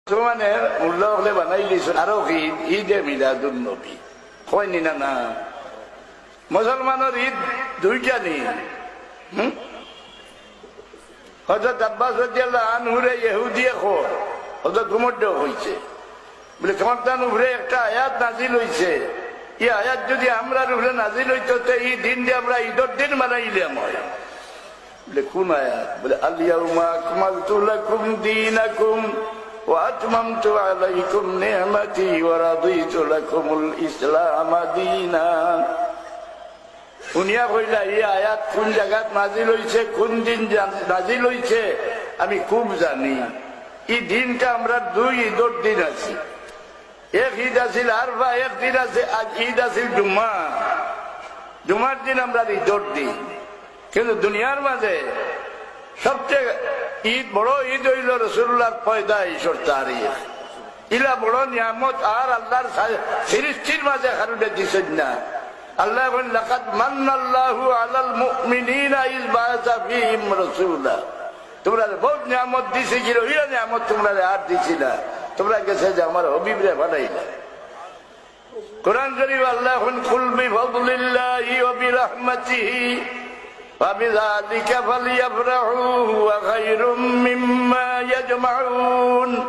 মুসলমানের উল্লাহ হলে বানাই দিয়েছেন আরো ঈদ ঈদে মিলাদুন নবী হয়নি না না মুসলমানের ঈদ দুইটা নেই হযরত আব্বাস রাদিয়াল্লাহু আনহুরে ইহুদিয়ে খোর হযরত উমর হইছে বলে তোমার তার উপরে একটা আয়াত নাজিল হইছে এই আয়াত যদি আমরা উপরে নাজিল হইতো তো এই দিন দিয়ে আমরা ঈদের দিন মানাইলাম হয় বলে কোন আয়াত বলে আল ইয়াউমা আকমালতু লাকুম দীনাকুম وأتممت عليكم نعمتي ورضيت لكم الإسلام دينا উনিয়া কইলা এই আয়াত কোন জায়গাত নাজিল হইছে কোন দিন নাজিল হইছে আমি খুব জানি এই দিনটা আমরা দুই ঈদের দিন আছে এক ঈদ আছিল আরফা এক দিন আছে আজ ঈদ আছিল জুমা জুমার দিন আমরা ঈদের দিন কিন্তু দুনিয়ার মাঝে সবচেয়ে ঈদ বড় ঈদ হইল রাসূলুল্লাহর পয়দাইশের তারিখ ইলা বড় নিয়ামত আর আল্লাহর সৃষ্টির মাঝে কারণে দিছেন না আল্লাহ বলেন লাকাদ মান্নাল্লাহু আলাল মুমিনিনা ইয বাআসা ফীহিম রাসূলা তোমরা বহুত নিয়ামত দিছে কি এই নিয়ামত তোমরা আর দিছি না তোমরা গেছে যে আমার হাবিবরে বানাইলা কোরআন শরীফ আল্লাহ বলেন কুল বিফাদলিল্লাহি ওয়া বিরহমাতিহি وبذلك فليفرحوا وخير مما يجمعون